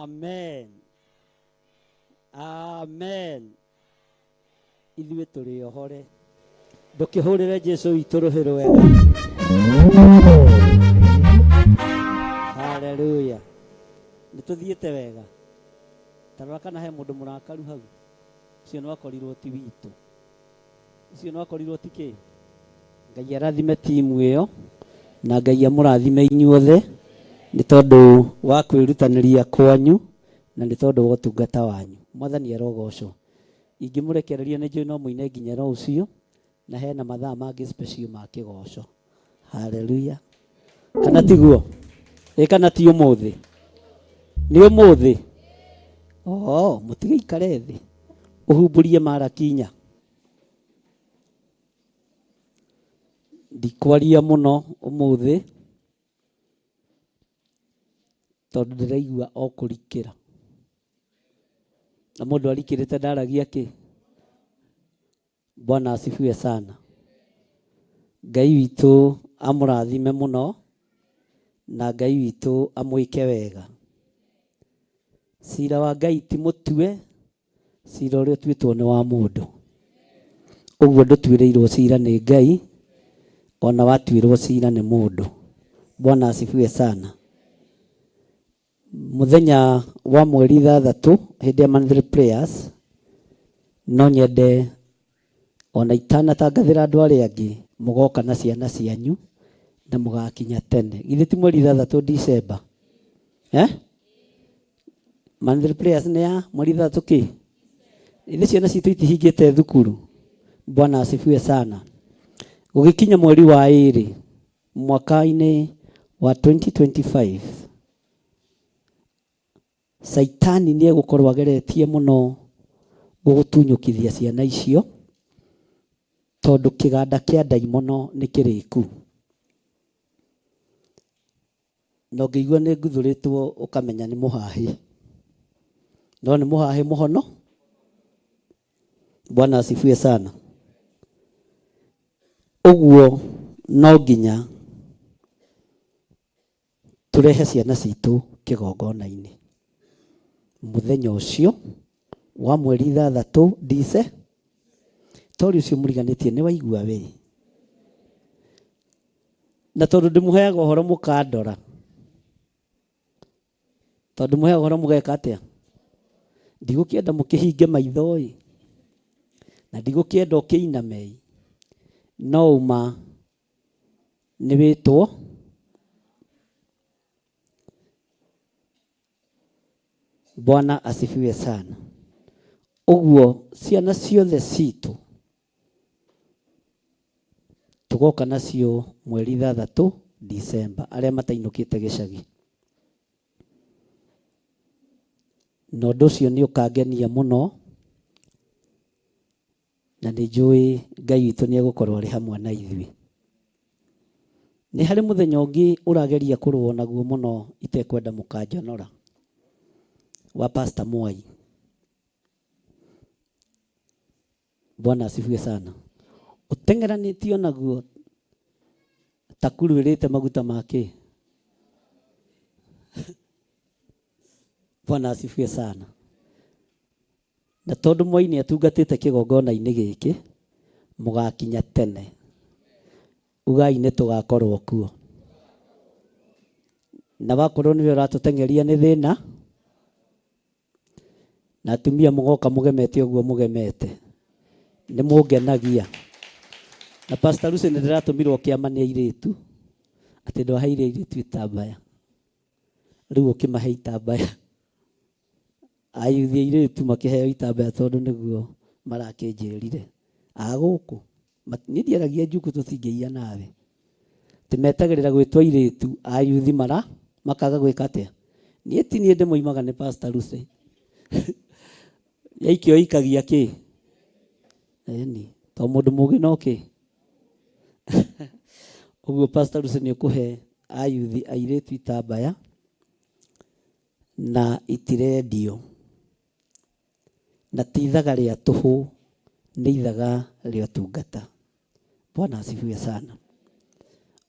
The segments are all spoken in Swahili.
Amen. Amen. Ithuĩ tũrĩ ohore. Ndũkĩhũrĩre Jesũ witũ rũhĩ rwega. Hallelujah. Nĩtũthiĩte wega. Tarora kana he mũndũ mũrakaru hau. Ũcio no akorirwo ti witũ. Ũcio no akorirwo ti kĩ. Ngai arathime timu ĩyo na Ngai amũrathime inyuothe nĩ tondũ wa kwĩrutanĩria kwanyu na nĩ tondũ wa ũtungata wanyu. Mwathani arogocwo. Ingĩmũrekereria nĩ njũĩ no mũine nginya rũciũ na hena mathaa mangĩ special ma kĩgoco. Hallelujah. Kana tiguo? Kana ti ũmũthĩ? Nĩ ũmũthĩ? Mũtige ikare thĩ. Ũhumbũrie marakinya. Ndikwaria mũno ũmũthĩ tondũ ndĩraigua o kũrikĩra. Na mũndũ arikĩrĩte ndaragia kĩ? Bwana asifiwe sana. Ngai witũ amũrathime mũno na Ngai witũ amwĩke wega. Cira wa Ngai ti mũtue, cira ũrĩa ũtuĩtwo nĩ wa mũndũ. Ũguo ndũtuĩrĩirwo cira nĩ Ngai, ona watuĩrwo cira nĩ mũndũ. Bwana asifiwe sana. Mũthenya wa mweri 3 hĩndĩ ya monthly prayers no nyende ona itanatangathĩra andũ arĩa angĩ mũgoka na ciana cianyu na mũgakinya tene. Githĩ ti mweri 3 December? Monthly prayers nĩ ya mweri 3 kĩ? Ithe ciana citũ itihingĩte thukuru. Bwana asifiwe sana. Gũgĩkinya mweri wa 2 mwaka-inĩ wa 2025 Saitani nĩ egũkorwo ageretie mũno gũgũtunyũkithia ciana icio tondũ kĩganda kĩa ndaimono nĩ kĩrĩku. No ngĩigua nĩ nguthũrĩtwo ũkamenya nĩ mũhahi. No nĩ mũhahi mũhono. Bwana asifiwe sana. Ũguo no nginya tũrehe ciana citũ kĩgongona-inĩ mũthenya ũcio wa mweri 3 Dice. Tori ũcio mũriganĩtie nĩ waigua we. Na tondũ ndĩmũheaga ũhoro mũkandora. Tondũ mũheaga ũhoro mũgeka atĩa? Ndigũkĩenda mũkĩhinge maitho ĩ. Na ndigũkĩenda ũkĩiname. No uma nĩ wĩtwo Bwana asifiwe sana. Ũguo ciana ciothe citũ tugoka nacio mweri 3 December arĩa matainũkĩte gĩcagi. Na ũndũ ũcio nĩ ũkangenia mũno na nĩ njũĩ Ngai witũ nĩ egũkorwo arĩ hamwe na ithuĩ. Nĩ harĩ mũthenya ũngĩ ũrageria kũrũo naguo mũno itekwenda mũkanjonora wa Pastor Mwai. Bwana asifiwe sana. Ũtengeranĩtio naguo ta kuruĩrĩte maguta make. Bwana asifiwe sana. Na tondũ Mwai nĩ atungatĩte kĩgongona-inĩ gĩkĩ mũgakinya tene. Ugai nĩ tũgakorwo kuo. Na wakorwo nĩwe ũratũtengeria nĩ thĩna. Na atumia mũgoka mũgemete ũguo mũgemete. Nĩ mũngenagia. Na Pastor Lucy nĩ ndĩratũmirwo kĩama nĩ airĩtu. Atĩ ndwaheire airĩtu itambaya. Rĩu ũkĩmahe itambaya. Ayuthi airĩtu makĩheo itambaya tondũ nĩguo marakĩnjĩrire. Gũkũ. Niĩ ndiaragia njuku tũtingĩia nawe. Tĩmetagĩrĩra gwĩtwo airĩtu ayuthi makaga gwĩka atĩa. Niĩ ti niĩ ndĩmoimaga nĩ Pastor Lucy. Yaikio ikagia kĩ? To mũndũ mũgĩ no kĩ? Ũguo Pastor Lucy nĩ ũkũhe ayuthi airĩtu itambaya na itirendio. Na ti ithaga rĩa tũhũ nĩ ithaga rĩa ũtungata. Bwana asifiwe sana.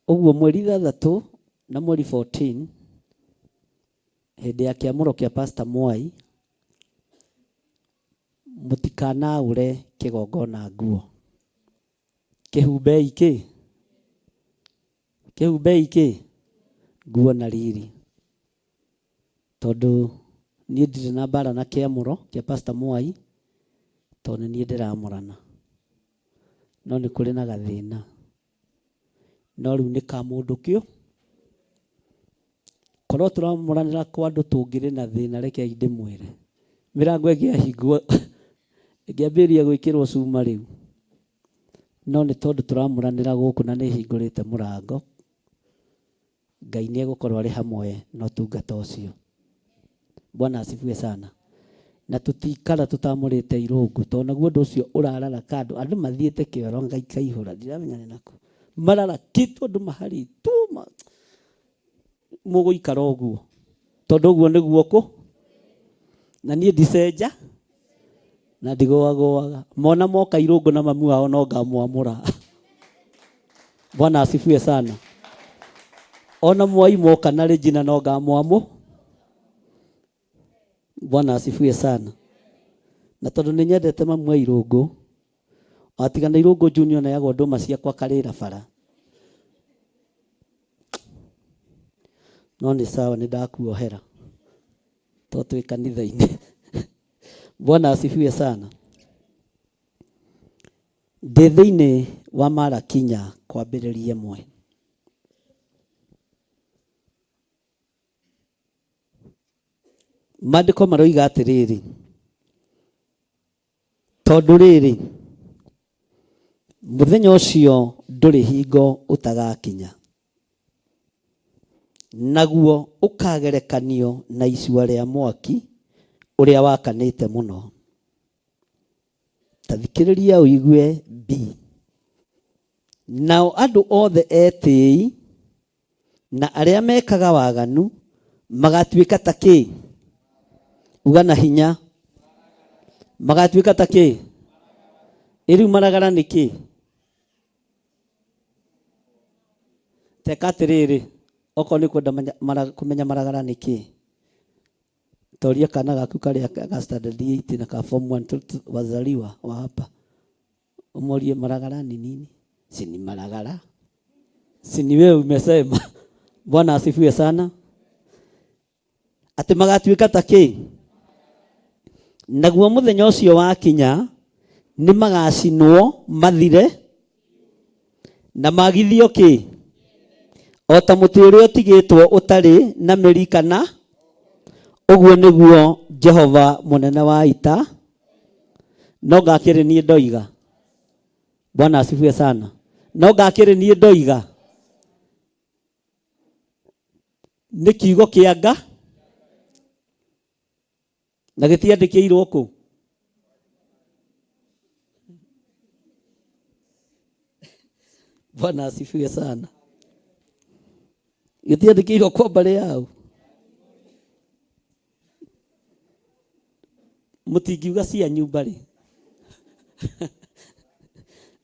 Ũguo mweri 3 na mweri 14 hĩndĩ ya kĩamũro kĩa Pastor Mwai, mũtikanaure kĩgongona nguo. Kĩhumbei kĩ nguo na riri. Tondũ niĩ ndirĩ na mbara na kĩamũro kĩa Pastor Mwai, tondũ niĩ ndĩramũrana. No nĩ kũrĩ na gathĩna. No rĩu nĩ ka mũndũ kĩo. Korwo tũramũranĩra kwa andũ tũngĩrĩ na thĩna, rekei ndĩmwĩre. Mĩrango ĩngĩahingwo ĩngĩambĩrĩria gwĩkĩrwo cuma rĩu. No nĩ tondũ tũramũranĩra gũkũ na nĩ hingũrĩte mũrango, Ngai nĩ egũkorwo arĩ hamwe na ũtungata ũcio. Bwana asifiwe sana. Na tũtikara tũtamũrĩte irũngu, tondũ naguo ũndũ ũcio ũrarara kando. Andũ mathiĩte kĩoro Ngai kaihũra, ndiramenya nĩ nakũ. Marara kitu andũ mahari tuma. Mũgũikara ũguo. Tondũ ũguo nĩguo kũ. Na niĩ ndicenja na ndigũagũaga. Mona moka irũngu na mamu wao no ngamwamũra. Bwana asifiwe sana. Ona Mwai moka na Regina no ngamwamũ. Bwana asifiwe sana. Na tondũ nĩ nyendete mamu wa irũngu, atigana irũngu Junior na yagwo ndũma ciakwa karĩra bara. No nĩ sawa, nĩ ndakuohera. Tondũ twĩ kanitha-inĩ. Bwana asifiwe sana. Ndĩ thĩinĩ wa Marakinya kwambĩrĩria ĩmwe. Maandĩko maroiga atĩrĩrĩ, tondũ rĩrĩ mũthenya ũcio ndũrĩ hingo ũtagakinya, naguo ũkagerekanio na icua rĩa mwaki ũrĩa wakanĩte mũno. Ta thikĩrĩria ũigue B. Nao andũ othe etĩĩi na arĩa mekaga waganu magatuĩka ta kĩ? Uga na hinya. Magatuĩka ta kĩ? Rĩu maragara nĩ kĩ? Teka atĩrĩrĩ, okorwo nĩ kwenda kũmenya maragara nĩ kĩ, toria kana gaku karĩa ga standard 8 na ka form 1 wazaliwa wa hapa. Umorie maragara ni nini? Si ni maragara? Si ni wewe umesema? Bwana asifiwe sana. Ati magatuĩka ta kĩ? Naguo mũthenya ũcio wakinya nĩ magacinwo mathire na magithio kĩ? O ta mũtĩ ũrĩa ũtigĩtwo ũtarĩ na mĩri kana. Ũguo nĩguo Jehova mũnene wa ita. No ngakĩrĩ niĩ ndoiga. Bwana asifiwe sana. No ngakĩrĩ niĩ ndoiga. Nĩ kiugo kĩa Nga na gĩtiandĩkĩirwo kũ? Bwana asifiwe sana. Gĩtiandĩkĩirwo kwa mbarĩ yao. Mũtingiuga cia nyumba rĩ.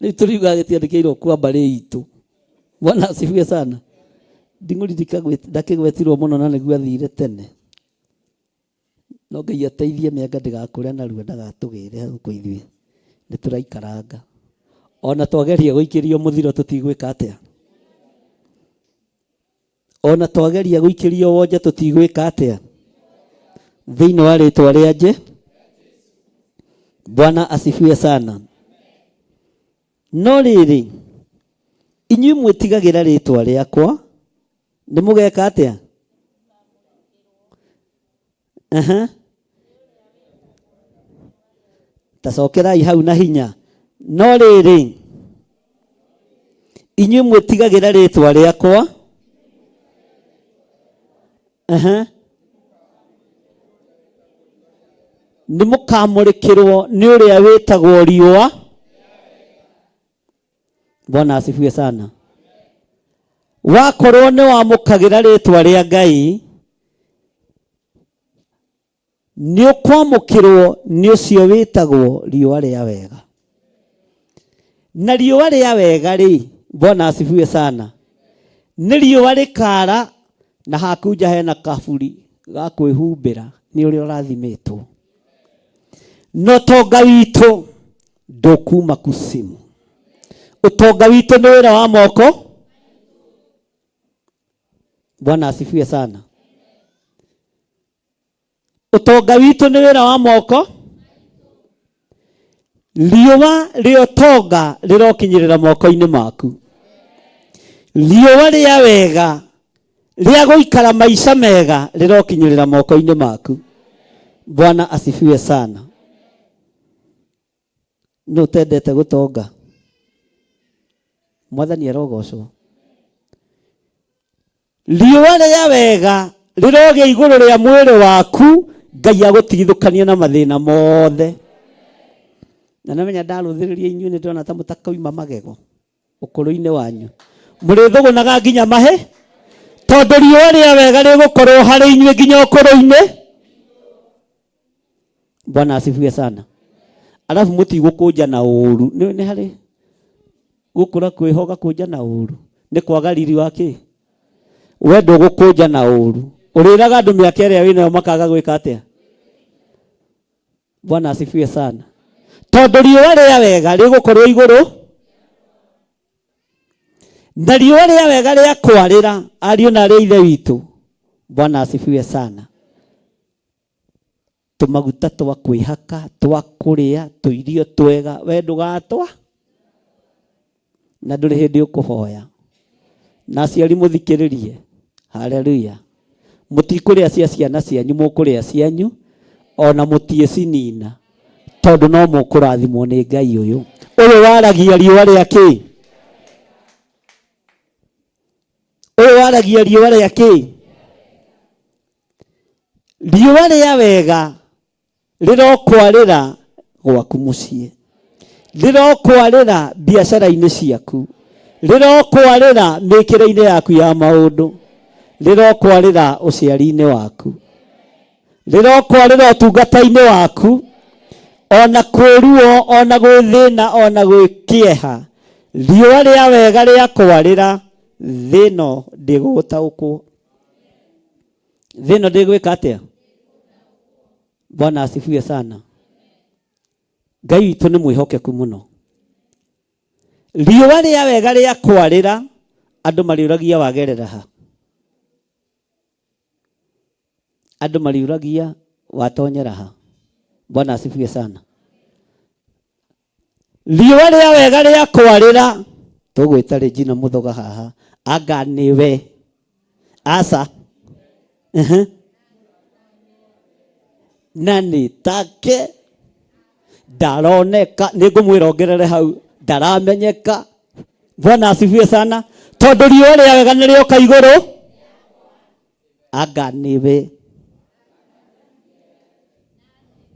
Nĩ tũriuga gĩtiandĩkĩirwo kwa mbarĩ itũ. Bwana asifiwe sana. Ndingũririka ndakĩgwetirwo mũno na nĩguo athire tene. No Ngai ateithie mĩanga ndĩgakũre na ruo ndagatũgĩre hau kwa ithuĩ. Nĩ tũraikaranga. Ona twageria gũikĩrio mũthiro tũtigwĩka atĩa. Ona twageria gũikĩrio wonje tũtigwĩka atĩa. Thĩinĩ wa rĩtwa rĩa Jesũ. Bwana asifiwe sana. No rĩrĩ, inyuĩ mwĩtigagĩra rĩtwa rĩakwa, nĩ mũgeka atĩa? Tacokerai hau na hinya. No rĩrĩ, inyuĩ mwĩtigagĩra rĩtwa rĩakwa, nĩ mũkamũrĩkĩrwo nĩ ũrĩa wĩtagwo riũa. Bwana asifiwe sana. Wakorwo nĩ wamũkagĩra rĩtwa rĩa Ngai, nĩ ũkwamũkĩrwo nĩ ũcio wĩtagwo riũa rĩa wega. Na riũa rĩa wega rĩ, Bwana asifiwe sana, nĩ riũa rĩkara na hakunja hena kaburi ga kwĩhumbĩra nĩ ũrĩa ũrathimetwo. No ũtonga witũ ndũkuma kuzimu. Ũtonga witũ nĩ wĩra wa moko. Bwana asifiwe sana. Ũtonga witũ nĩ wĩra wa moko. Riũa rĩa ũtonga rĩrokinyĩrĩra moko-inĩ maku. Riũa rĩa wega rĩa gũikara maica mega rĩrokinyĩrĩra moko-inĩ maku. Bwana asifiwe sana. No tendete gũtonga. Mwathani arogocwo. Riũa rĩa wega rĩrogĩa igũrũ rĩa mwĩrĩ waku, Ngai agũtigithũkania na mathĩna mothe. Na namenya ndarũthĩrĩria inyuĩ nĩ ndona ta mũtakauma magego ũkũrũ-inĩ wanyu. Mũrĩthũgũnaga nginya mahe, tondũ riũa rĩa wega rĩgũkorwo harĩ inyuĩ nginya ũkũrũ-inĩ. Bwana asifiwe sana. Alafu mũtigũkũnja na ũru. Nĩ harĩ gũkũra kwĩhoga kũnja na ũru. Nĩ kwaga riri wake. We ndũgũkũnja na ũru. Ũrĩraga andũ mĩaka ĩrĩa wĩnayo makaga gwĩka atĩa? Bwana asifiwe sana. Tondũ riũa rĩa wega rĩgũkorwo igũrũ. Na riũa rĩa wega rĩa kwarĩra ariũ na arĩa ithe witũ. Bwana asifiwe sana. Tũmaguta twa kwĩhaka, twa kũrĩa, tũirio twega, we ndũgatwa. Na ndũrĩ hĩndĩ ũkũhoya. Na aciari mũthikĩrĩrie. Haleluya. Mũtikũrĩa cia ciana cianyu, mũkũrĩa cianyu, ona mũtiĩcinina. Tondũ no mũkũrathimwo nĩ Ngai ũyũ. Ũyũ waragia riũa rĩa kĩ? Ũyũ waragia riũa rĩa kĩ? Riũa rĩa wega rĩrokwarĩra gwaku mũciĩ. Rĩrokwarĩra biacara-inĩ ciaku. Rĩrokwarĩra mĩkĩre-inĩ yaku ya maũndũ. Rĩrokwarĩra ũciari-inĩ waku. Rĩrokwarĩra ũtungata-inĩ waku. Ona kwĩruo, ona gwĩthĩna, ona gwĩkĩeha. Riũa rĩa wega rĩa kwarĩra, thĩno ndĩgũtaũkwo. Thĩno ndĩgwĩka atĩa? Bwana asifiwe sana. Ngai witũ nĩ mwĩhokeku mũno. Riũa rĩa wega rĩa kwarĩra, andũ mariũragia wagerera ha? Andũ mariũragia watonyera ha? Bwana asifiwe sana. Riũa rĩa wega rĩa kwarĩra, tũgwĩta Regina Mũthoga haha, anga nĩwe. Asa. Na nĩ take ndaroneka, nĩngũmwĩra ongerere hau, ndaramenyeka. Bwana asifiwe sana. Tondũ riũa rĩa wega nĩrĩoka igũrũ, anga nĩwe.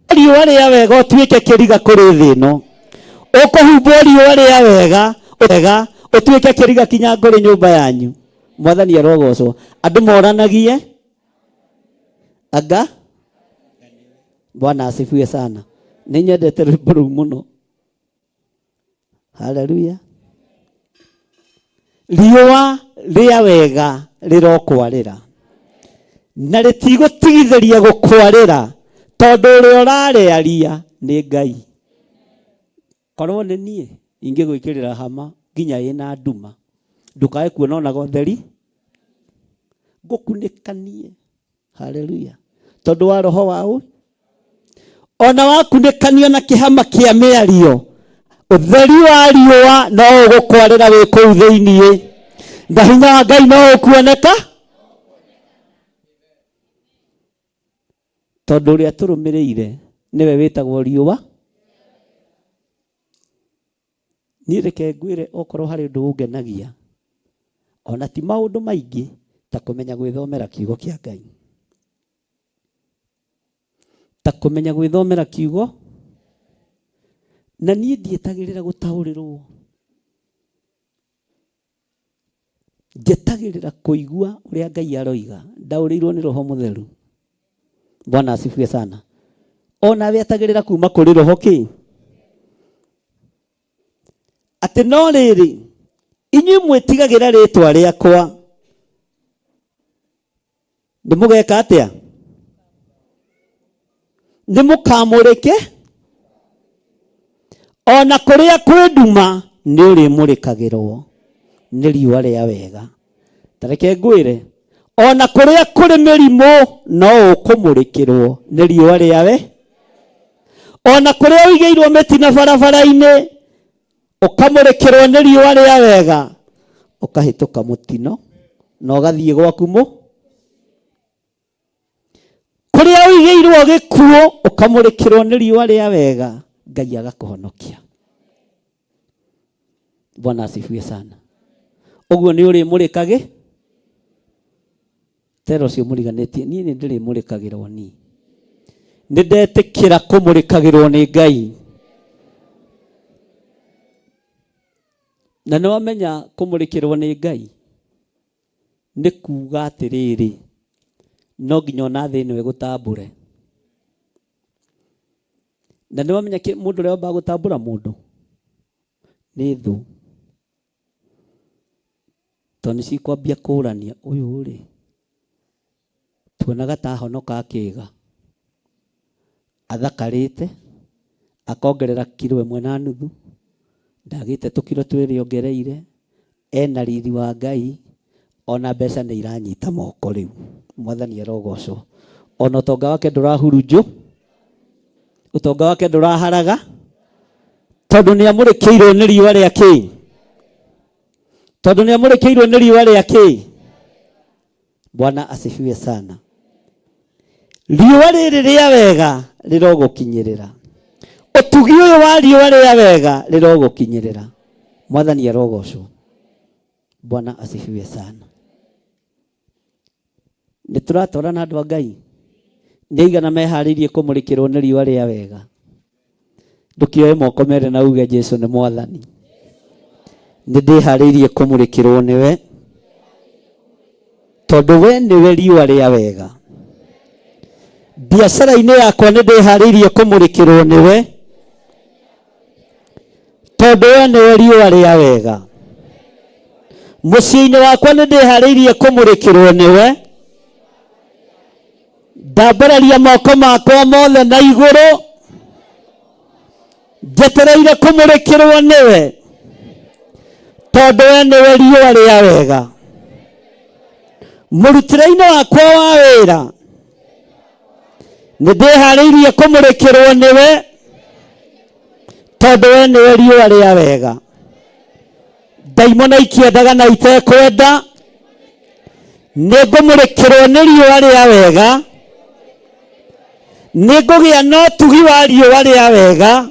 Riũa rĩa wega ũtuĩke kĩriga kũrĩ thĩ ĩno. Ũkũhumbwo riũa rĩa wega, ũtuĩke kĩriga kinya kũrĩ nyũmba yanyu. Mwathani arogocwo. Andũ moranagie, anga. Bwana asifiwe sana. Nĩ nyendete rwĩmbo rũu mũno. Haleluya. Riũa rĩa wega rĩrokwarĩra. Na rĩtigũtigithĩria gũkwarĩra, tondũ ũrĩa ũrarĩaria nĩ Ngai. Korwo nĩ niĩ ingĩgwĩkĩrĩra hama nginya ĩna nduma, ndũkae kuona ona gotheri, ngũkunĩkanie. Haleluya. Tondũ wa roho wau, ona wakunĩkanio na kĩhama kĩa mĩario, ũtheri wa riũa no ũgũkwarĩra wĩ kũu thĩiniĩ. Na hinya wa Ngai no ũkuoneka. Tondũ ũrĩa tũrũmĩrĩire nĩwe wĩtagwo riũa. Niĩ reke ngwĩre okorwo harĩ ũndũ ũngenagia, ona ti maũndũ maingĩ ta kũmenya gwĩthomera kiugo kĩa Ngai. Ta kũmenya gwĩthomera kiugo. Na niĩ ndietagĩrĩra gũtaũrĩrwo. Njetagĩrĩra kũigua ũrĩa Ngai aroiga. Ndaũrĩirwo nĩ Roho Mũtheru. Bwana asifiwe sana. Ona wetagĩrĩra kuma kũrĩ Roho kĩ? Atĩ no rĩrĩ, inyuĩ mwĩtigagĩra rĩtwa rĩakwa, nĩ mũgeka atĩa? nĩ mũkamũrĩke, ona kũrĩa kwĩ nduma nĩ ũrĩmũrĩkagĩrwo nĩ riũa rĩa wega. Tareke ngwĩre, ona kũrĩa kũrĩ mĩrimũ no ũkũmũrĩkĩrwo nĩ riũa rĩa we. Ona kũrĩa ũigĩirwo mĩtino barabara-inĩ ũkamũrĩkĩrwo nĩ riũa rĩa wega, ũkahĩtũka mũtino na ũgathiĩ gwaku kũrĩa ũigĩirwo gĩkuũ ũkamũrĩkĩrwo nĩ riũa rĩa wega, Ngai agakũhonokia. Bwana asifiwe sana. Ũguo nĩ ũrĩmũrĩkagĩ. Tero cio mũriganĩtie, niĩ nĩ ndĩrĩmũrĩkagĩrwo niĩ. Nĩ ndetĩkĩra kũmũrĩkagĩrwo nĩ Ngai. Na nĩwamenya kũmũrĩkĩrwo nĩ Ngai nĩ kuuga atĩrĩrĩ, no nginya ona thĩ ĩno ĩgũtambũre. Na nĩwamenya mũndũ ũrĩa wambaga gũtambũra mũndũ nĩ thũ. Tondũ nĩcikwambia kũrania, ũyũ rĩ tuonaga ta honoka akĩga, athakarĩte, akongerera kilo 1.5, ndagĩte tũkiro 2 ongereire, ena riri wa Ngai, ona mbeca nĩ iranyita moko rĩu. Mwathani arogocwo. Ona ũtonga wake ndũrahurunjwo, ũtonga wake ndũraharaga, tondũ nĩ amũrĩkĩirwo nĩ riũa rĩa kĩ? Tondũ nĩ amũrĩkĩirwo nĩ riũa rĩa kĩ? Bwana asifiwe sana. Riũa rĩrĩ rĩa wega rĩrogũkinyĩrĩra. Ũtugi ũyũ wa riũa rĩa wega rĩrogũkinyĩrĩra. Mwathani arogocwo. Bwana asifiwe sana. Nĩ tũratwarana andũ a Ngai. Nĩ aigana meharĩirie kũmũrĩkĩrwo nĩ riũa rĩa wega. Ndũkĩoe moko merĩ na uge Jesũ nĩ Mwathani. Nĩ ndĩharĩirie kũmũrĩkĩrwo nĩwe, tondũ we nĩwe riũa rĩa wega. Biacara-inĩ yakwa nĩ ndĩharĩirie kũmũrĩkĩrwo nĩwe, tondũ we nĩwe riũa rĩa wega. Mũciĩ-inĩ wakwa nĩ ndĩharĩirie kũmũrĩkĩrwo nĩwe, ndambararia moko makwa mothe na igũrũ, njetereire kũmũrĩkĩrwo nĩwe, tondũ we nĩwe riũa rĩa wega. Mũrutĩre-inĩ wakwa wa wĩra nĩ ndĩharĩirie kũmũrĩkĩrwo nĩwe, tondũ we nĩwe riũa rĩa wega. Ndaimono ikĩendaga na itekwenda, nĩ ngũmũrĩkĩrwo nĩ riũa rĩa wega, nĩ ngũgĩa na ũtugi wa riũa rĩa wega,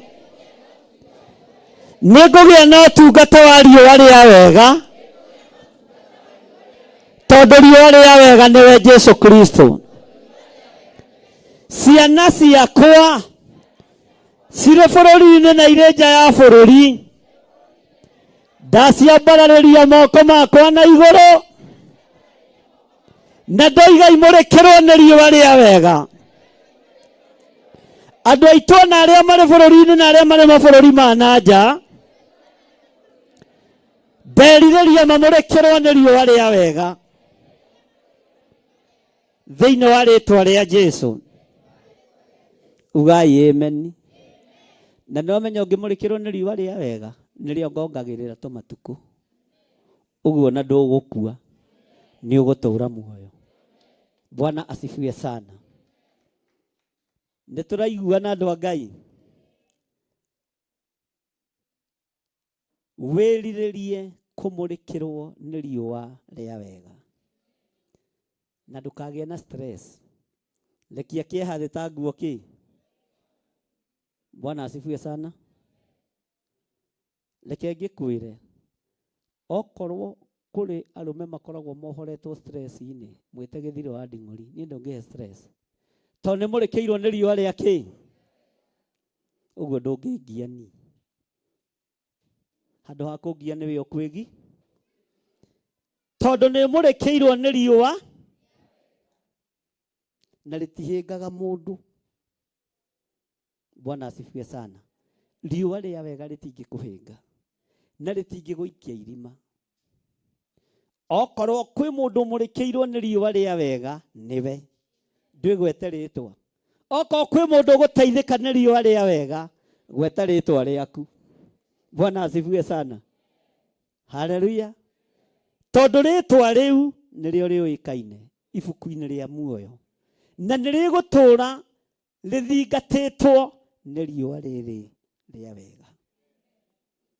nĩ ngũgĩa na ũtungata wa riũa rĩa wega, tondũ riũa rĩa wega nĩwe Jesũ Kristo. Ciana ciakwa cirĩ bũrũri-inĩ na irĩ nja ya bũrũri, ndaciambararĩria moko makwa na igũrũ, na ndoiga imũrĩkĩrwo nĩ riũa rĩa wega. Andũ aitũ na arĩa marĩ bũrũri-inĩ na arĩa marĩ mabũrũri ma na nja, nderirĩria mamũrĩkĩrwo nĩ riũa rĩa wega thĩinĩ wa rĩtwa rĩa Jesũ. Ugai amen. Na nĩwamenya ũngĩmũrĩkĩrwo nĩ riũa rĩa wega nĩrĩo ngongagĩrĩra tũmatukũ, ũguo na ndũgũkua, nĩ ũgũtũũra muoyo. Bwana asifiwe sana. Nĩ tũraiguana andũ a Ngai. Wĩrirĩrie kũmũrĩkĩrwo nĩ riũa rĩa wega, na ndũkagĩe na stress. Rekia kĩeha thĩ ta nguo kĩ. Bwana asifiwe sana. Reke ngĩkwĩre, okorwo kũrĩ arũme makoragwo mohoretwo stress-inĩ, mwĩte gĩthirĩ wa nding'ori, niĩ ndũngĩhe stress, tondũ nĩ mũrĩkĩirwo nĩ riũa rĩa kĩ? Ũguo ndũngĩngia niĩ. Handũ ha kũngia nĩwe ũkwĩgi, tondũ nĩ mũrĩkĩirwo nĩ riũa na rĩtihĩngaga mũndũ. Bwana asifiwe sana. Riũa rĩa wega rĩtingĩkũhĩnga na rĩtingĩgũikia irima. Okorwo kwĩ mũndũ mũrĩkĩirwo nĩ riũa rĩa wega nĩwe. Ndwĩgwete rĩtwa. oko kwi mundu guteithika ni riwa ria wega gweta ritwa riaku. Bwana asifiwe sana. Haleluya. Tondu ritwa riu nirio riuikaine ibuku-ini ria muoyo na nirigutura rithingatitwo ni riwa riri ria wega.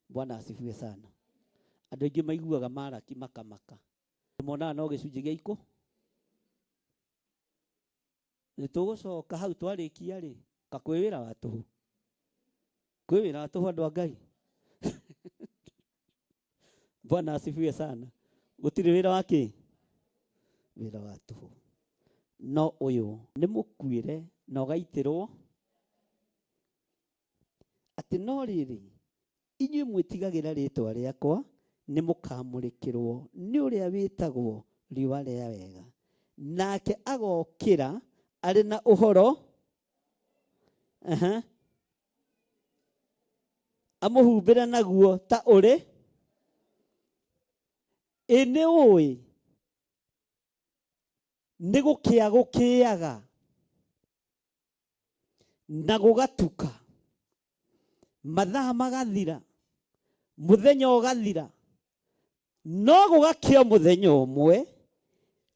Bwana asifiwe sana. Andu aingi maiguaga Malaki makamaka. Mona no gicunji gia iko nitugucoka hau twarikia ri kakwira wa tuhu kwira wa tuhu andu a Ngai. Bwana asifiwe sana. Gutiri wira wake wira wa tuhu no uyu ni mukwire no gaitirwo ati no riri inyuĩ mwĩtigagira ritwa riakwa ni mukamurikirwo ni uria witagwo riwa ria wega nake agokira ari na uhoro amuhumbira naguo ta uri ene ui ni gukia gukiaga na gugatuka mathaa magathira muthenya ugathira no gugakio muthenya umwe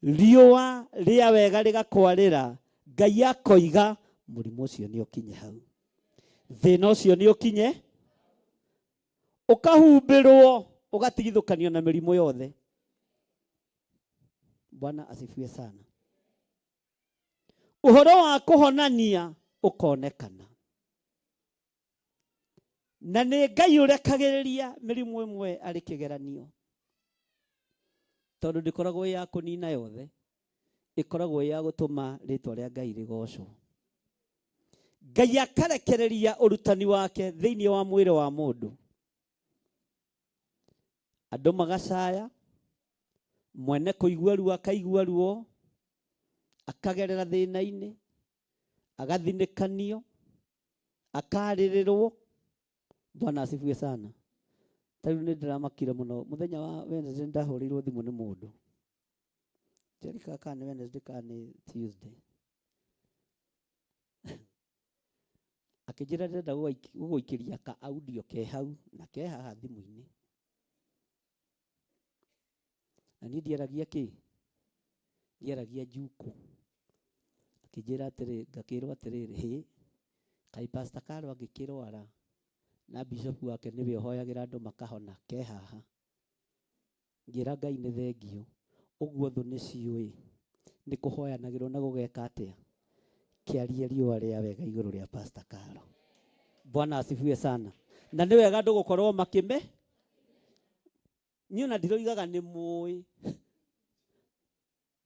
riwa ria wega rigakwarira Ngai akoiga murimu ucio ni ukinye hau thina ucio ni ukinye ukahumbirwo ugatigithukanio na mirimu yothe. Bwana asifiwe sana. Uhoro wa kuhonania ukonekana na ni Ngai urekagiriria mirimu imwe ari kigeranio tondu ndikoragwo ya kunina yothe ikoragwo ya gutuma ritwa ria Ngai rigocwo. Ngai akarekereria urutani wake thiini wa mwiri wa mundu andu magacaya mwene kuigua ruo akaigua ruo akagerera thina-ini agathinikanio akaririrwo. Bwana asifiwe sana. Tariu ni ndiramakire muno muthenya wa Wednesday ndahurirwo thimu ni mundu jerika kana Wednesday kana Tuesday akijira ndenda guikiria ka audio ke hau na ke haha thimu-ini na ni ndiaragia ki ndiaragia njuku akijira atiri ngakirwo atiriri hi kai Pastor Carlo agikirwara na bishop wake niwe hoyagira andu makahona ke haha ngira Ngai ni thengio uguo thu ni ciui ni kuhoyanagirwo na gugeka atia kiarie riwa ria wega iguru ria Pastor Carlo. Bwana asifiwe sana. Na ni wega andu gukorwo makime niona ndiroigaga ni mui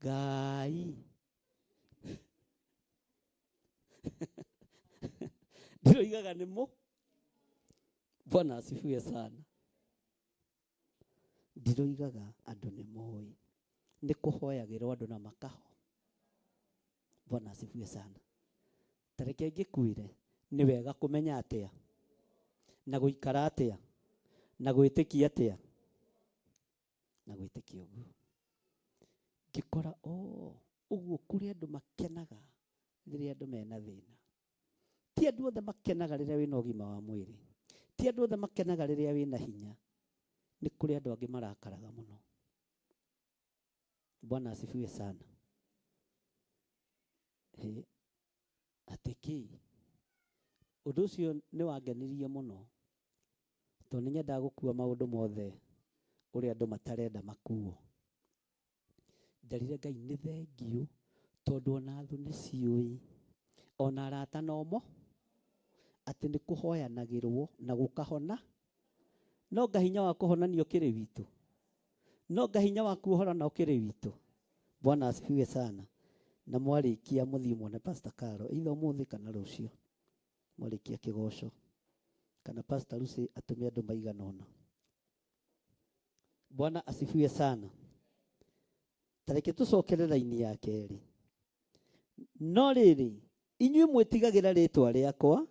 Ngai ndiroigaga ni mu. Bwana asifiwe sana. Ndiroigaga andu ni mui ni kuhoyagirwo andu na makaho. Bwana asifiwe sana. Tareke ngikuire ni wega kumenya atia na guikara atia na gwitikia atia na gwitikia uguo ngikora uguo kuri andu makenaga riria andu mena thina. Ti andu othe makenaga riria wina ugima wa mwiri. Ti andu othe makenaga riria wina hinya. Ni kuri andu angi marakaraga muno. Bwana asifiwe sana. Atiki undu ucio ni wangenirie muno tondu nyenda gukua maundu mothe uri andu matarenda makuo. Ndarire Ngai ni thengio tondu ona thu ni ciui ona arata nomo ati ni kuhoyanagirwo na gukahona. No gahinya wa kuhonanio kiri witu. No gahinya wa kuhorana ukiri witu. Bwana asifiwe sana. Na mwarikia muthii muone Pastor Carlo itho muthi kana rucio mwarikia kigoco kana Pastor Lucy atumia andu maigana ona. Bwana asifiwe sana. Tareke tucokere laini ya keri. No riri inyuĩ mwĩtigagira ritwa riakwa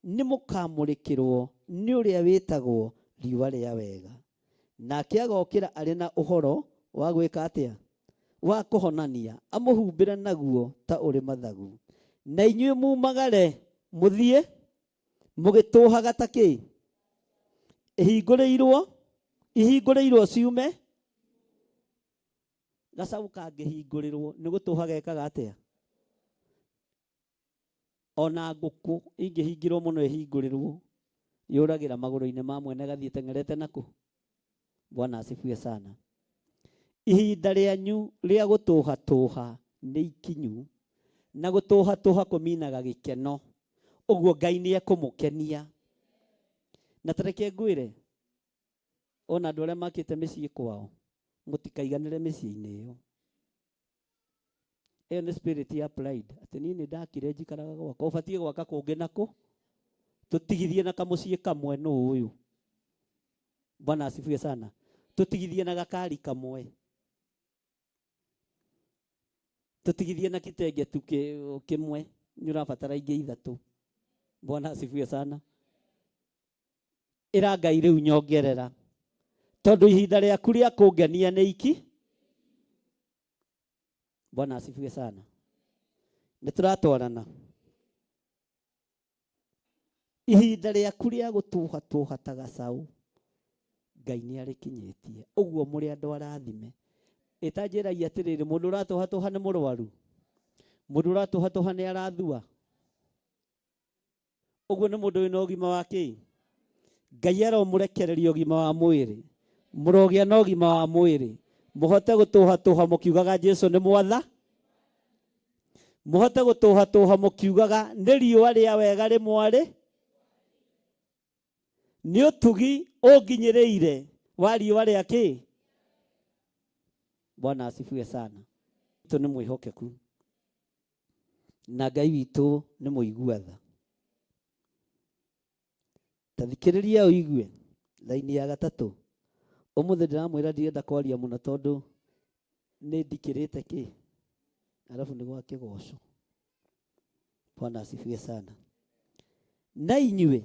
ni mukamurikirwo ni uria witagwo riwa ria wega nake agokira ari na uhoro wa gwika atia wa kuhonania amuhumbira naguo ta uri mathagu na inyuĩ mumagare mũthiĩ mũgĩtũhaga ta kĩ ihingũrĩirwo ciume. Gacaũ kangĩhingũrĩrwo nĩ gũtũha gekaga atĩa? Ona ngũkũ ingĩhingĩrwo mũno ihingũrĩrwo yũragĩra magũrũ-inĩ ma mwene gathiĩ tengerete nakũ. Bwana asifiwe sana. Ihinda rĩanyu rĩa gũtũha nĩ ikinyu, na gũtũha kũminaga gĩkeno, ũguo Ngai nĩ ekũmũkenia. Na tareke ngwĩre, ona andũ arĩa makĩte mĩciĩ kwao mũtikaiganĩre mĩciĩ-inĩ ĩyo. Ĩyo nĩ spirit ya pride. Atĩ niĩ nĩ ndakire njikaraga gwakwa, ũbatiĩ gwaka kũngĩ nakũ? Tũtigithie na kamũciĩ kamwe nũ ũyũ. Bwana asifiwe sana. Tũtigithie na gakari kamwe, tũtigithie na kitenge tu kĩmwe, nĩ ũrabatara ingĩ ithatũ. Bwana asifiwe sana. Ĩra Ngai rĩu nyongerera, tondũ ihinda rĩaku rĩa kũngenia nĩ iki. Bwana asifiwe sana. Nĩ tũratwarana. Ihinda rĩaku rĩa gũtũha ta gacaũ Ngai nĩ arĩkinyĩtie. Ũguo mũrĩ andũ arathime. Ĩtanjĩragia atĩrĩrĩ, mũndũ ũratũha nĩ mũrwaru, mũndũ ũratũha nĩ arathua. Ũguo nĩ mũndũ wĩna ũgima wa kĩ? Ngai aromũrekereria ũgima wa mwĩrĩ, mũrogĩa na ũgima wa mwĩrĩ, mũhote gũtũha mũkiugaga Jesũ nĩ mwatha, mũhote gũtũha mũkiugaga nĩ riũa rĩa wega rĩmwarĩ, nĩ ũtugi ũnginyĩrĩire wa riũa rĩa kĩ. Bwana asifiwe sana. Witũ nĩ mwĩhokeku na Ngai witũ nĩ mũigua tha. Tathikĩrĩria ũigue laini ya gatatũ. Ũmũthĩ ndĩramwĩra ndirenda kwaria mũno tondũ nĩ ndikĩrĩte kĩ, arabu nĩ gwa kĩgoco. Bwana asifiwe sana. Na inyuĩ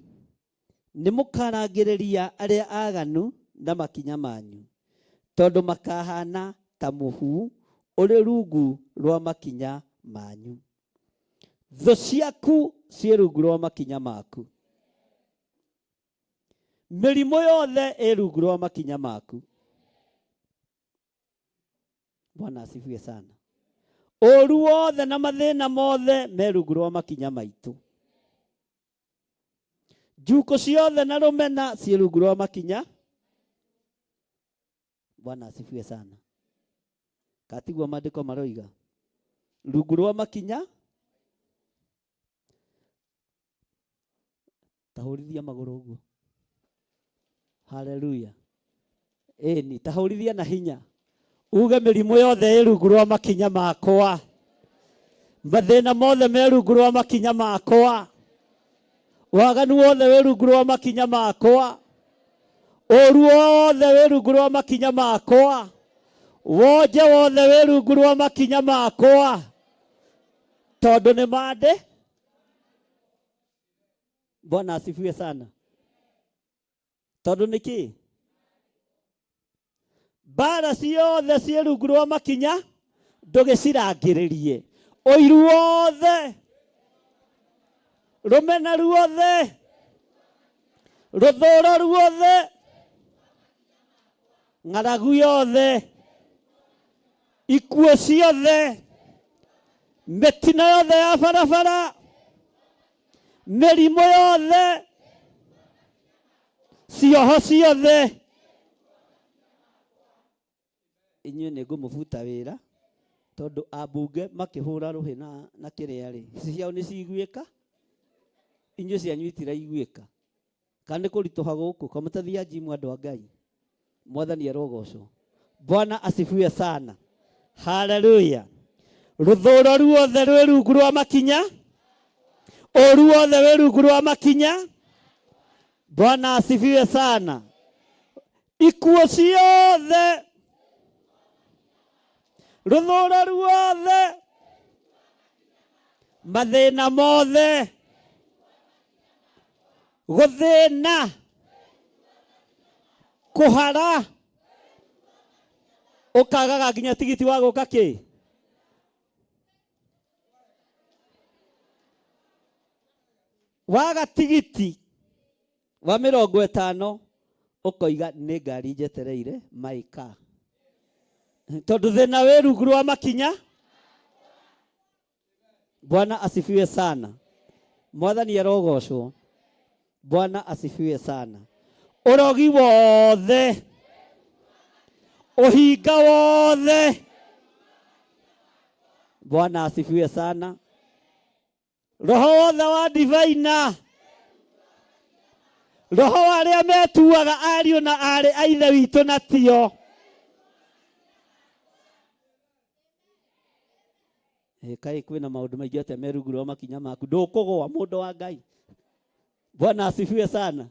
nĩ mũkarangĩrĩria arĩa aganu na makinya manyu, tondũ makahana ta mũhu ũrĩ rungu rwa makinya manyu. Thũ ciaku ciĩ rungu rwa makinya maku. Mĩrimũ yothe ĩ rungu rwa makinya maku. Bwana asifiwe sana. Ũru wothe na mathĩna mothe me rungu rwa makinya maitũ. Njukũ ciothe na rũmena ciĩ rungu rwa makinya. Bwana asifiwe sana. Katigwa maandĩko maroiga rungu rwa makinya. Tahũrithia magũrũ ũguo. Haleluya. Ĩni tahũrithia na hinya. Uge mĩrimũ yothe ĩ rungu rwa makinya makwa. Mathĩna mothe me rungu rwa makinya makwa. Waganu wothe wĩ rungu rwa makinya makwa. Ũru wothe wĩ rungu rwa makinya makwa. Wonje wothe wĩ rungu rwa makinya makwa. Tondũ nĩ mande. Bwana asifiwe sana. Tondũ nĩ kĩ? Mbara ciothe ciĩ rungu rwa makinya, ndũgĩcirangĩrĩrie. Ũiru wothe, rũmena ruothe, rũthũũro ruothe, ng'aragu yothe, ikuũ ciothe, mĩtino yothe ya barabara, mĩrimũ yothe, cioho ciothe. Inyuĩ nĩ ngũmũbuta wĩra tondũ ambunge makĩhũra rũhĩ na kĩrĩa rĩ, ciao nĩ ciguĩka, inyuĩ cianyu itiraiguĩka. Kana nĩ kũritũha gũkũ, kwa mũtathia njimu andũ a Ngai. Mwathani arogocwo. Bwana asifiwe sana. Haleluya. Rũthũũro ruothe rwĩ rungu rwa makinya, ũru wothe wĩ rungu rwa makinya. Bwana asifiwe sana. Ikuũ ciothe, rũthũũro ruothe, mathĩna mothe, gũthĩna, kũhara, ũkagaga nginya tigiti wa gũka kĩ? waga tigiti wa 50 ukoiga nĩ ngari njetereire maika tondu thina wĩ rungu rwa makinya. Bwana asifiwe sana. Mwathani arogocwo. Bwana asifiwe sana. Urogi wothe, uhinga wothe, Bwana asifiwe sana. Roho wothe wa divaina, roho arĩa metuaga ariũ na arĩ a ithe witũ na tio. Kai kwĩna maũndũ maingĩ atĩa me rungu rwa makinya maku, ndũkũgũa mũndũ wa Ngai. Bwana asifiwe sana.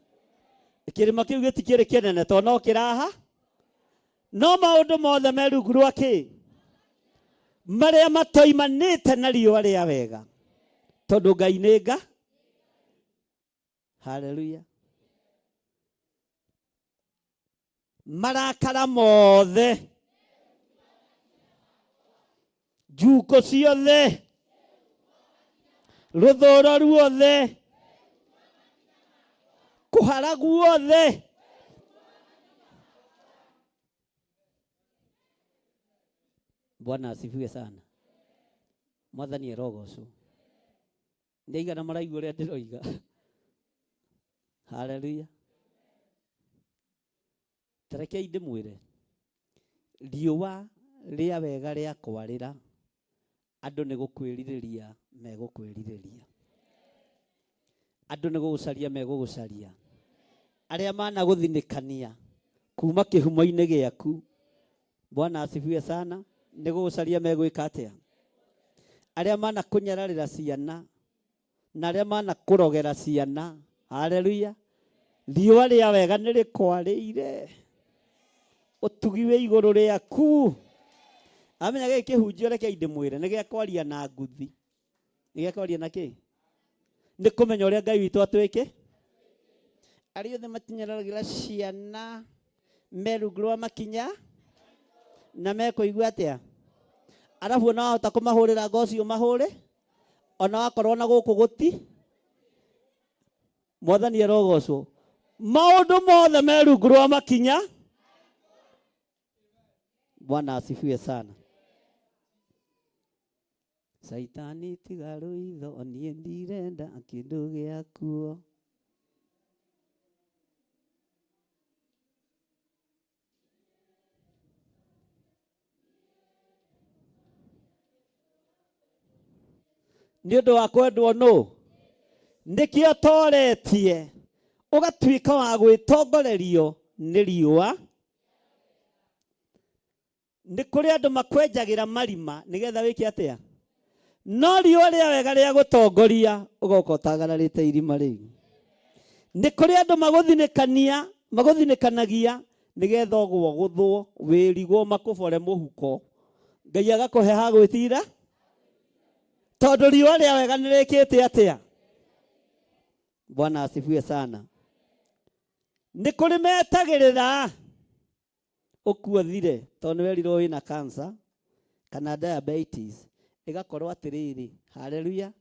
Kĩrĩma kĩu gĩtikĩrĩ kĩnene tondũ no kĩraha, no maũndũ mothe me rungu rwa kĩ, marĩa matoimanĩte na riũa rĩa wega, tondũ Ngai nĩ Nga. Haleluya. Marakara mothe, njuko ciothe, rũthũũro ruothe, kũhara guothe, Bwana asifiwe sana. Mwathani arogocwo. Nĩaigana maraigua ũrĩa ndĩroiga. Haleluya. Tarekei ndĩmwĩre, riũa rĩa wega rĩa kwarĩra, andũ nĩ gũkwĩrirĩria megũkwĩrirĩria, andũ nĩ gũgũcaria megũgũcaria, arĩa managũthinĩkania kuma kĩhumo-inĩ gĩaku, Bwana asifiwe sana, nĩ gũgũcaria megwĩka atĩa, arĩa manakũnyararĩra ciana na arĩa manakũrogera ciana. Haleluya. Riũa rĩa wega nĩ rĩkwarĩire, ũtugi wĩ igũrũ rĩaku. Amenya gĩkĩ kĩhunjio rekei ndĩmwĩre nĩ gĩa kwaria na nguthi. Nĩ gĩa kwaria na kĩ? Nĩ kũmenya ũrĩa Ngai witũ atwĩke. Arĩa othe matinyaragĩra ciana me rungu rwa makinya na mekũigua atĩa, arabu ona wahota kũmahũrĩra ngoci ũmahũre, ona wakorwo na gũkũ gũti. Mwathani arogocwo. Maũndũ mothe me rungu rwa makinya. Bwana asifiwe sana. Saitani tiga rũitho, niĩ ndirenda kĩndũ gĩakuo. Nĩ ũndũ wa kwendwo nũ? Nĩkĩo toretie ũgatuĩka wa gwĩtongorerio nĩ riũa. Nĩ kũrĩ andũ makwenjagĩra marima nĩgetha wĩke atĩa, no riũa rĩa wega rĩa gũtongoria ũgoka ũtagararĩte irima rĩu. Nĩ kũrĩ andũ magũthinĩkanagia nĩgetha ũgwo gũthwo wĩrigwo makũbore mũhuko, Ngai agakũhe ha gwĩtira, tondũ riũa rĩa wega nĩ rĩkĩte atĩa. Bwana asifiwe sana. Nĩ kũrĩ metagĩrĩra ũkuo thire tondũ nĩ werirwo wĩna cancer kana diabetes, ĩgakorwo atĩrĩrĩ. Haleluya.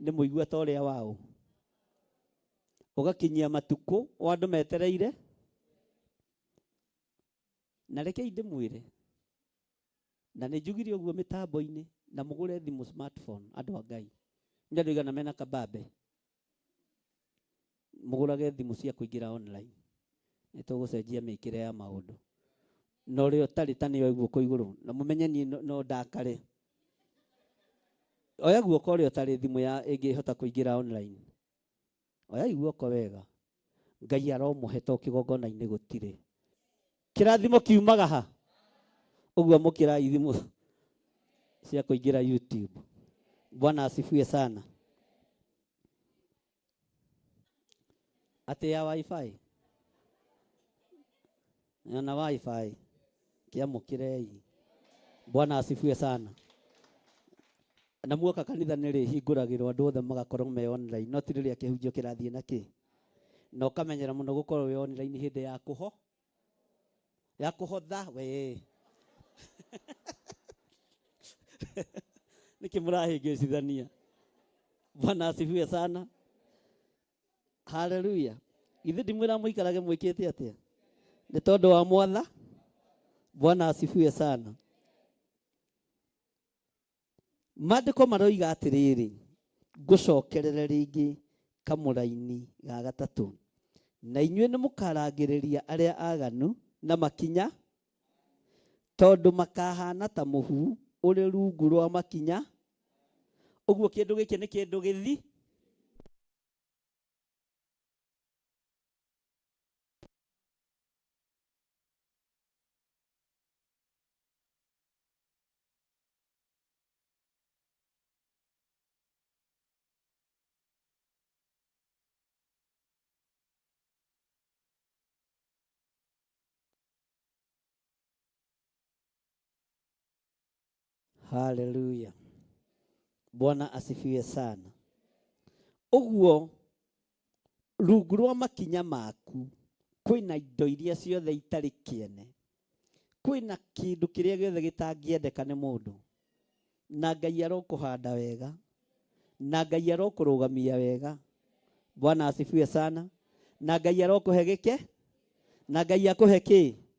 Nĩ mũigua ta ũrĩa wao, ũgakinyia matukũ o andũ metereire. Na rekei ndĩmwĩre, na nĩ njugire ũguo mĩtambo-inĩ, na mũgũre thimũ smartphone. Andũ a Ngai, nĩ andũ aigana mena kabambe, mũgũrage thimũ cia kũingĩra online, nĩ tũgũcenjia mĩkĩre ya maũndũ. Na ũrĩa ũtarĩ ta nĩoe guoko igũrũ, na mũmenye niĩ no ndakare. Oya guoko ũrĩa ũtarĩ thimũ ya ĩngĩhota kũingĩra online. Oya guoko wega. Ngai aromũhe to kĩgongona-inĩ gũtirĩ. Kĩrathimo kiumaga ha? Ũguo mũkĩrai thimũ cia kũingĩra YouTube. Bwana asifiwe sana. Ate ya wifi. Na wifi. Kĩamũkĩrei. Bwana asifiwe sana. Na muoka kanitha nĩ rĩhingũragĩrwo andũ othe magakorwo me online, no ti rĩrĩa kĩhunjio kĩrathiĩ na kĩ. Na ũkamenyera mũno gũkorwo wĩ online hĩndĩ ya kũhotha we. Nĩkĩ mũrahĩngĩcithania. Bwana asifiwe sana. Haleluya. Ithe ndimwira muikarage mwikite atia ni tondu wa mwatha. Bwana asifiwe sana. Maandiko maroiga atiriri, ngucokerere ringi kamuraini ga gatatu, na inyuĩ nĩ mũkarangĩrĩria arĩa aganu na makinya, tondu makahana ta mũhu ũrĩ rungu rwa makinya. Ũguo kĩndũ gĩkĩ nĩ kĩndũ gĩthi. Haleluya. Bwana asifiwe sana. Ũguo rungu rwa makinya maku kwĩna indo iria ciothe itarĩ kĩene, kwĩna kĩndũ kĩrĩa gĩothe gĩtangĩendeka nĩ mũndũ, na Ngai arokũhanda wega, na Ngai arokũrũgamia wega. Bwana asifiwe sana. Na Ngai arokũhe gĩke, na Ngai akũhe kĩ?